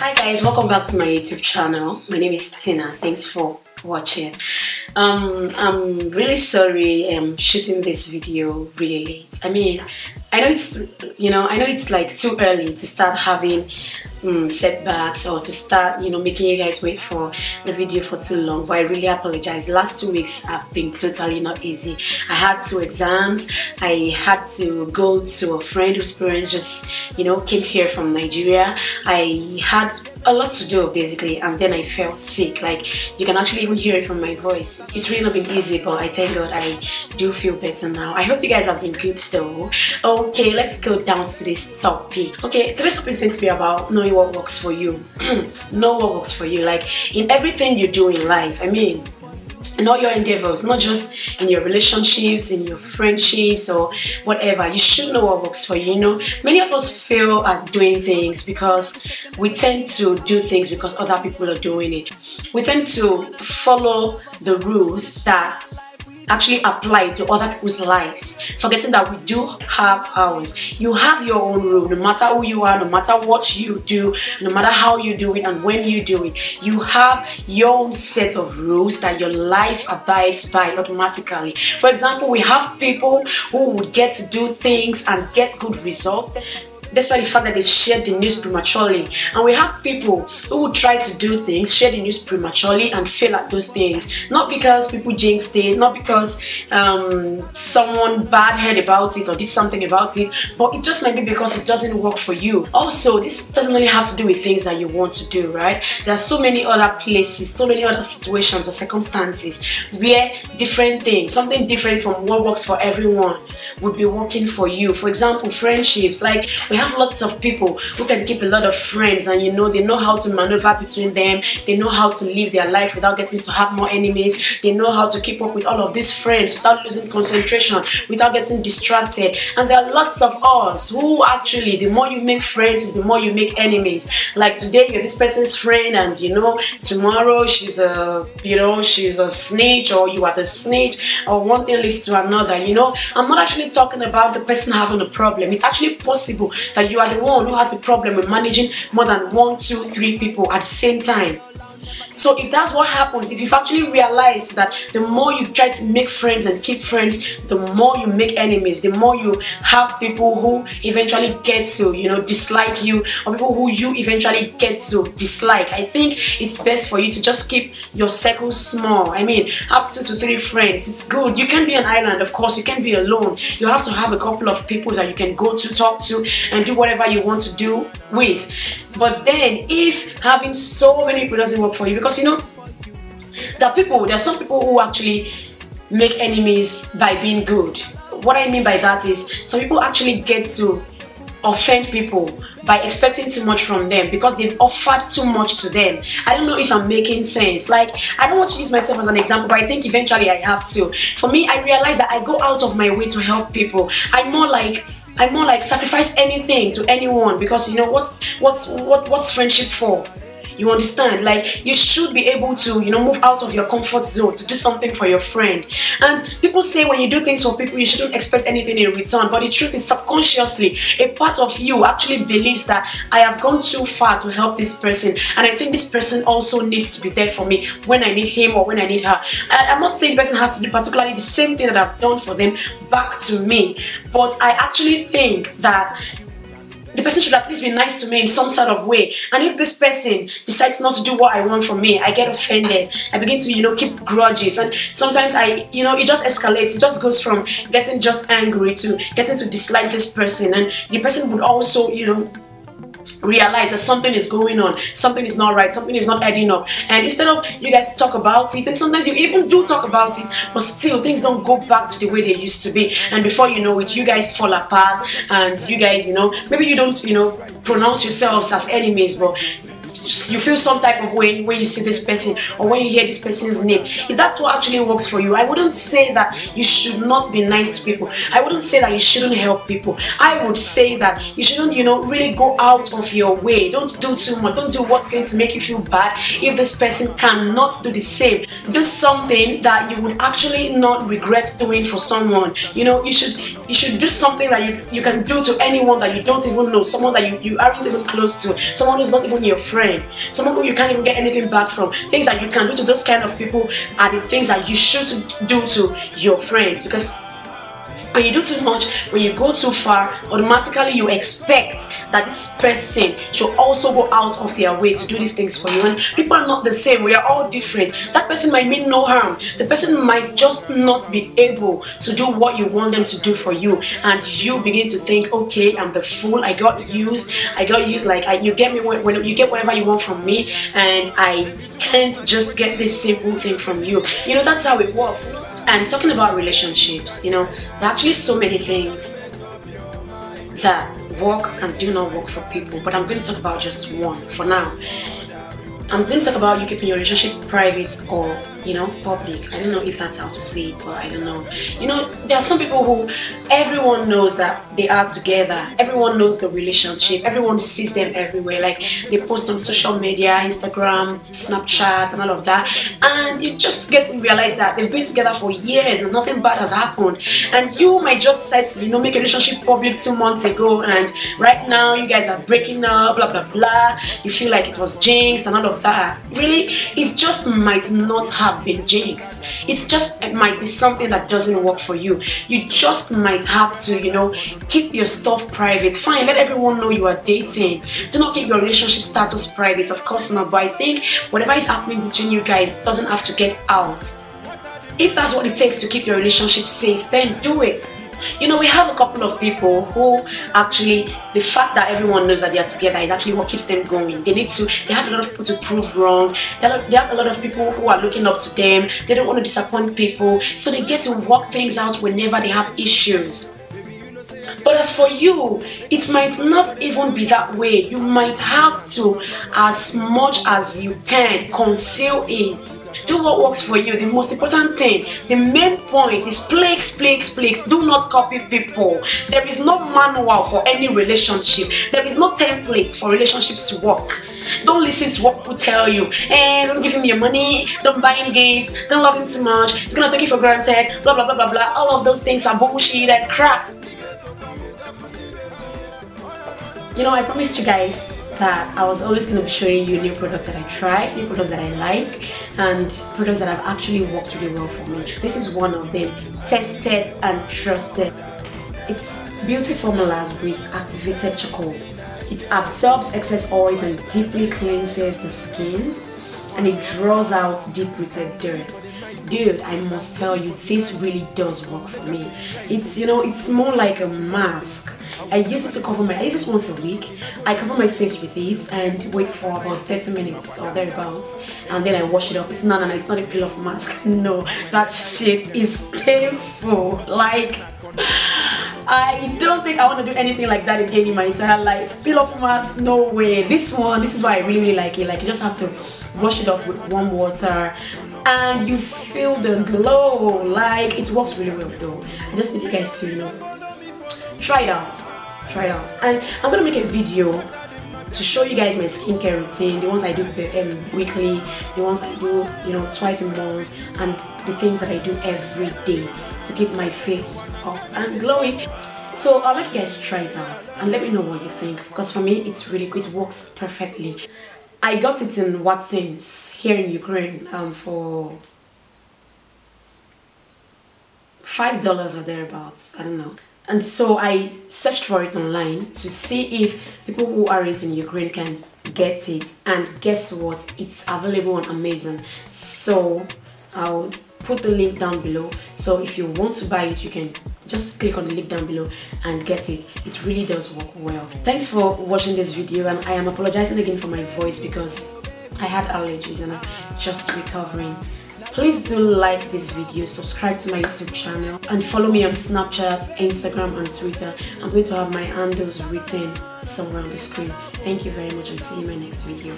Hi guys, welcome back to my YouTube channel. My name is Tina. Thanks for watching. I'm really sorry I'm shooting this video really late. I mean, I know it's like too early to start having setbacks or to start making you guys wait for the video for too long, but I really apologize. The last 2 weeks have been totally not easy. I had 2 exams. I had to go to a friend whose parents just came here from Nigeria. I had a lot to do basically, and then I felt sick. Like, you can actually even hear it from my voice. It's really not been easy, but I thank God I do feel better now. I hope you guys have been good though. Okay, let's go down to today's topic. Okay, today's topic is going to be about knowing what works for you. Know what works for you, like in everything you do in life. I mean, in all your endeavors, not just in your relationships, in your friendships or whatever. You should know what works for you. Many of us fail at doing things because we tend to do things because other people are doing it. We tend to follow the rules that actually apply to other people's lives, forgetting that we do have ours. You have your own rule, no matter who you are, no matter what you do, no matter how you do it and when you do it. You have your own set of rules that your life abides by automatically. For example, we have people who would get to do things and get good results despite the fact that they've shared the news prematurely, and we have people who would try to do things, share the news prematurely, and fail at those things. Not because people jinxed it, not because someone bad heard about it or did something about it, but it just might be because it doesn't work for you. Also, this doesn't only have to do with things that you want to do, right? There are so many other places, so many other situations or circumstances where different things, something different from what works for everyone, would be working for you. For example, friendships. Like, we have lots of people who can keep a lot of friends, and they know how to maneuver between them. They know how to live their life without getting to have more enemies. They know how to keep up with all of these friends without losing concentration, without getting distracted. And there are lots of us who actually, the more you make friends, the more you make enemies. Like, today you're this person's friend, and tomorrow she's a snitch, or you are the snitch, or one thing leads to another. I'm not actually talking about the person having a problem. It's actually possible that you are the one who has a problem with managing more than 1, 2, 3 people at the same time. So if that's what happens, if you've actually realized that the more you try to make friends and keep friends, the more you make enemies, the more you have people who eventually get to, dislike you, or people who you eventually get to dislike, I think it's best for you to just keep your circle small. I mean, have 2 to 3 friends. It's good. You can be an island, of course. You can be alone. You have to have a couple of people that you can go to, talk to, and do whatever you want to do with. But then, if having so many people doesn't work for you, because there are some people who actually make enemies by being good. What I mean by that is, some people actually get to offend people by expecting too much from them because they've offered too much to them. I don't know if I'm making sense. Like, I don't want to use myself as an example, but I think eventually I have to. For me, I realize that I go out of my way to help people. I'm more like sacrifice anything to anyone, because what's friendship for? You understand? Like, you should be able to, move out of your comfort zone to do something for your friend. And people say when you do things for people, you shouldn't expect anything in return. But the truth is, subconsciously, a part of you actually believes that I have gone too far to help this person. And I think this person also needs to be there for me when I need him or when I need her. I'm not saying the person has to do particularly the same thing that I've done for them back to me. But I actually think that the person should at least be nice to me in some sort of way. And if this person decides not to do what I want from me, I get offended. I begin to, keep grudges. And sometimes it just escalates. It just goes from getting just angry to getting to dislike this person. And the person would also, realize that something is going on, something is not right, something is not adding up. And instead of you guys talk about it, and sometimes you even do talk about it, but still things don't go back to the way they used to be. And before you know it, you guys fall apart, and you guys, maybe you don't, pronounce yourselves as enemies, but you feel some type of way when you see this person or when you hear this person's name. If that's what actually works for you, I wouldn't say that you should not be nice to people. I wouldn't say that you shouldn't help people. I would say that you shouldn't, really go out of your way. Don't do too much. Don't do what's going to make you feel bad if this person cannot do the same. Do something that you would actually not regret doing for someone. You should do something that you can do to anyone that you don't even know, someone that you aren't even close to, someone who's not even your friend. friend, someone who you can't even get anything back from. Things that you can do to those kind of people are the things that you should do to your friends, because when you do too much, when you go too far, automatically you expect that this person should also go out of their way to do these things for you. And people are not the same. We are all different. That person might mean no harm. The person might just not be able to do what you want them to do for you, and you begin to think, okay, I'm the fool. I got used. Like you get me when you get whatever you want from me, and I can't just get this simple thing from you. You know, that's how it works. And talking about relationships, you know, there are actually so many things that work and do not work for people, but I'm going to talk about just one for now. I'm going to talk about you keeping your relationship private or, you know, public. I don't know if that's how to say it, but I don't know. You know, there are some people who everyone knows that they are together. Everyone knows the relationship. Everyone sees them everywhere. Like, they post on social media, Instagram, Snapchat, and all of that. And you just get to realize that they've been together for years and nothing bad has happened. And you might just decide to, you know, make a relationship public 2 months ago, and right now you guys are breaking up, blah, blah, blah. You feel like it was jinxed and all of that. Really, it just might not have been jinxed. It might be something that doesn't work for you. You just might have to, you know, keep your stuff private. Fine, let everyone know you are dating. Do not keep your relationship status private, of course not, but I think whatever is happening between you guys doesn't have to get out. If that's what it takes to keep your relationship safe, then do it. You know, we have a couple of people who actually, the fact that everyone knows that they are together is actually what keeps them going. They have a lot of people to prove wrong. They have a lot of people who are looking up to them. They don't want to disappoint people, so they get to work things out whenever they have issues. But as for you, it might not even be that way. You might have to, as much as you can, conceal it. Do what works for you. The most important thing, the main point is please, do not copy people. There is no manual for any relationship. There is no template for relationships to work. Don't listen to what people tell you. And don't give him your money, don't buy him gifts, don't love him too much, he's gonna take you for granted, blah, blah, blah, blah, blah. All of those things are bullshit and crap. You know, I promised you guys that I was always going to be showing you new products that I try, new products that I like, and products that have actually worked really well for me. This is one of them, tested and trusted. It's beauty formulas with activated charcoal. It absorbs excess oils and deeply cleanses the skin, and it draws out deep-rooted dirt. Dude, I must tell you, this really does work for me. It's, you know, it's more like a mask. I use it to cover I use it once a week. I cover my face with it and wait for about 30 minutes or thereabouts, and then I wash it off. It's not a peel-off mask. No, that shit is painful. Like, I don't think I want to do anything like that again in my entire life. Peel-off mask, no way. This is why I really like it. Like, you just have to wash it off with warm water, and you feel the glow. Like, it works really well though. I just need you guys to, you know, try it out. And I'm gonna make a video to show you guys my skincare routine, the ones I do weekly, the ones I do, you know, twice a month, and the things that I do every day to keep my face up and glowy. So I'll let you guys try it out and let me know what you think, because for me it's really good. It works perfectly. I got it in Watson's here in Ukraine for $5 or thereabouts, I don't know. And so I searched for it online to see if people who aren't in Ukraine can get it, and guess what, it's available on Amazon. So I'll put the link down below, so if you want to buy it, you can just click on the link down below and get it. It really does work well. Thanks for watching this video, and I am apologizing again for my voice because I had allergies and I'm just recovering. Please do like this video, subscribe to my YouTube channel, and follow me on Snapchat, Instagram, and Twitter. I'm going to have my handles written somewhere on the screen. Thank you very much, and see you in my next video.